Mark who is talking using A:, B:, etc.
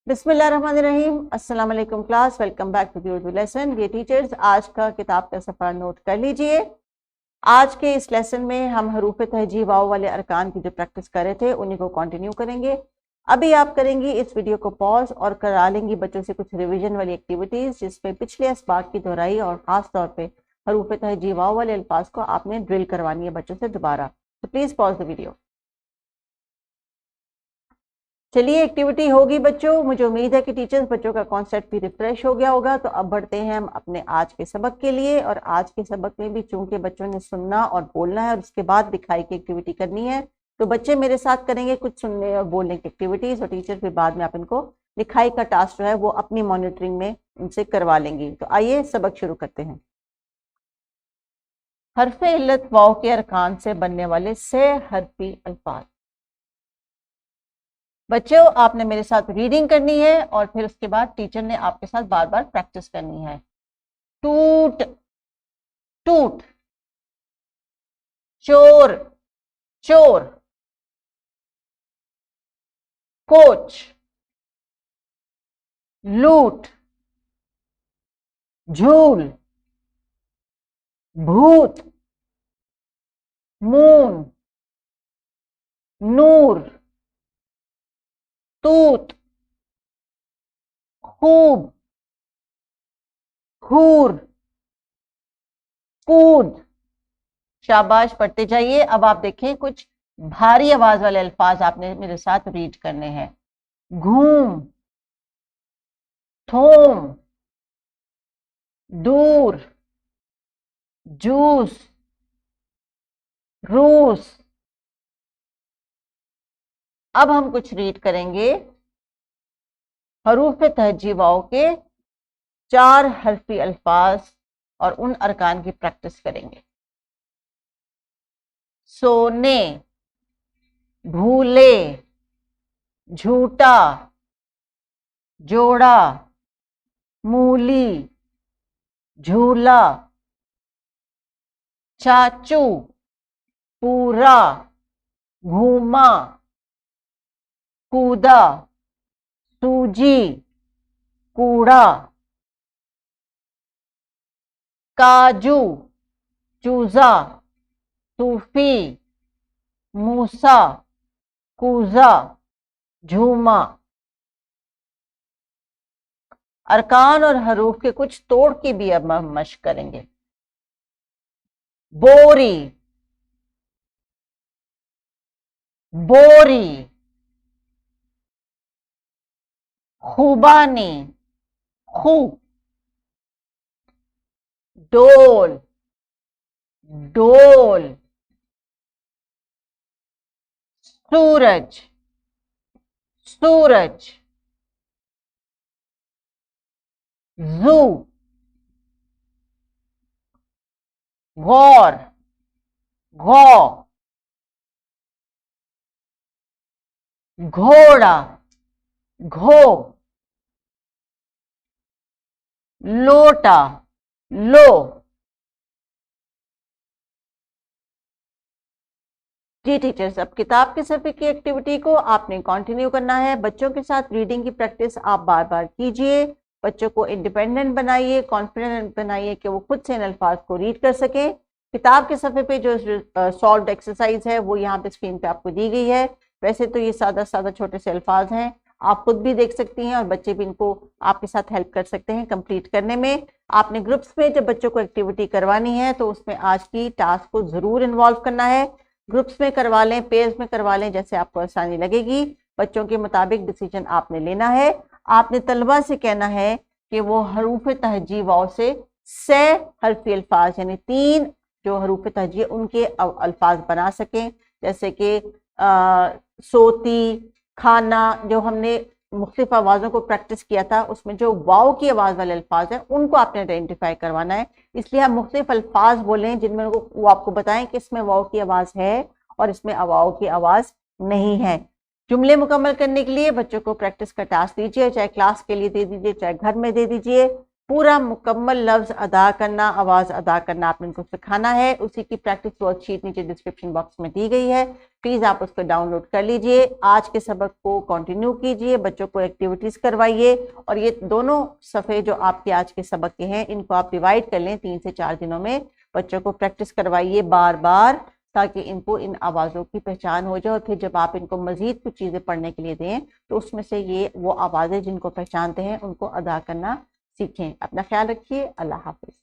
A: बिस्मिल्लाहिर्रहमानिर्रहीम। अस्सलाम वालेकुम class, welcome back to the Urdu lesson. ये टीचर्स आज का किताब का सफ़र नोट कर लीजिए। आज के इस लेसन में हम हरूफ तहजी वाव वाले अरकान की जो प्रैक्टिस कर रहे थे उन्हीं को कंटिन्यू करेंगे। अभी आप करेंगी इस वीडियो को पॉज और करा लेंगी बच्चों से कुछ रिवीजन वाली एक्टिविटीज, जिसमें पिछले असबाक की दोहराई और खास तौर पे हरूफ तहजी वाव वाले अल्फाज को आपने ड्रिल करवानी है बच्चों से दोबारा। तो प्लीज पॉज द वीडियो। चलिए एक्टिविटी होगी बच्चों। मुझे उम्मीद है कि टीचर्स बच्चों का कॉन्सेप्ट भी रिफ्रेश हो गया होगा। तो अब बढ़ते हैं हम अपने आज के सबक के लिए। और आज के सबक में भी चूंकि बच्चों ने सुनना और बोलना है और उसके बाद दिखाई की एक्टिविटी करनी है, तो बच्चे मेरे साथ करेंगे कुछ सुनने और बोलने की एक्टिविटीज, और टीचर फिर बाद में आप इनको लिखाई का टास्क जो है वो अपनी मॉनिटरिंग में उनसे करवा लेंगी। तो आइए सबक शुरू करते हैं। हरफ इल्लत वाव के अरकान से बनने वाले 6 हरफी अल्फाज। बच्चों आपने मेरे साथ रीडिंग करनी है और फिर उसके बाद टीचर ने आपके साथ बार बार प्रैक्टिस करनी है। टूट टूट, चोर चोर, कोच लूट, झूल, भूत, मून, नूर, तूत, खूब, खूर, कूद। शाबाश, पढ़ते जाइए। अब आप देखें कुछ भारी आवाज वाले अल्फाज आपने मेरे साथ रीड करने हैं। घूम, थोम, दूर, जूस, रूस। अब हम कुछ रीड करेंगे हरूफ तहजी वाव के 4 हरफी अल्फाज और उन अरकान की प्रैक्टिस करेंगे। सोने, भूले, झूठा, जोड़ा, मूली, झूला, चाचू, पूरा, घूमा, कूदा, सूजी, कूड़ा, काजू, चूजा, सूफी, मूसा, कूजा, झूमा। अरकान और हरूफ के कुछ तोड़ की भी अब हम मश्क करेंगे। बोरी, बोरी, खूबानी, खूब, डोल, डोल, सूरज, सूरज, जू, गौर, गौ, घोड़ा, घो, लोटा, लो। जी टीचर्स, अब किताब के सफ़े की एक्टिविटी को आपने कंटिन्यू करना है। बच्चों के साथ रीडिंग की प्रैक्टिस आप बार बार कीजिए। बच्चों को इंडिपेंडेंट बनाइए, कॉन्फिडेंट बनाइए कि वो खुद से इन अल्फाज को रीड कर सकें। किताब के सफ़े पे जो सॉल्व्ड एक्सरसाइज है वो यहाँ पे स्क्रीन पे आपको दी गई है। वैसे तो ये सादा सादा छोटे से अल्फाज हैं, आप खुद भी देख सकती हैं और बच्चे भी इनको आपके साथ हेल्प कर सकते हैं कंप्लीट करने में। आपने ग्रुप्स में जब बच्चों को एक्टिविटी करवानी है तो उसमें आज की टास्क को जरूर इन्वॉल्व करना है। ग्रुप्स में करवा लें, पेयर्स में करवा लें, जैसे आपको आसानी लगेगी। बच्चों के मुताबिक डिसीजन आपने लेना है। आपने तलबा से कहना है कि वो हरूफ तहजी वाव से 6 हरफी अल्फाज यानी 3 जो हरूफ तहजी उनके अल्फाज बना सकें, जैसे कि सोती, खाना। जो हमने मुख्तलिफ आवाज़ों को प्रैक्टिस किया था उसमें जो वाव की आवाज़ वाले अल्फाज हैं उनको आपने आइडेंटिफाई करवाना है। इसलिए हम मुख्तलिफ अल्फाज बोलें जिनमें वो आपको बताएं कि इसमें वाव की आवाज़ है और इसमें वाव की आवाज़ नहीं है। जुमले मुकम्मल करने के लिए बच्चों को प्रैक्टिस का टास्क दीजिए, चाहे क्लास के लिए दे दीजिए चाहे घर में दे दीजिए। पूरा मुकम्मल लफ्ज अदा करना, आवाज अदा करना आपने इनको सिखाना है। उसी की प्रैक्टिस वर्कशीट नीचे डिस्क्रिप्शन बॉक्स में दी गई है, प्लीज आप उसको डाउनलोड कर लीजिए। आज के सबक को कंटिन्यू कीजिए, बच्चों को एक्टिविटीज करवाइए और ये दोनों सफ़े जो आपके आज के सबक के हैं इनको आप डिवाइड कर लें 3 से 4 दिनों में। बच्चों को प्रैक्टिस करवाइए बार बार, ताकि इनको इन आवाज़ों की पहचान हो जाए और फिर जब आप इनको मजीद कुछ चीज़ें पढ़ने के लिए दें तो उसमें से ये वो आवाज़ें जिनको पहचानते हैं उनको अदा करना सीखें। अपना ख्याल रखिए। अल्लाह हाफिज।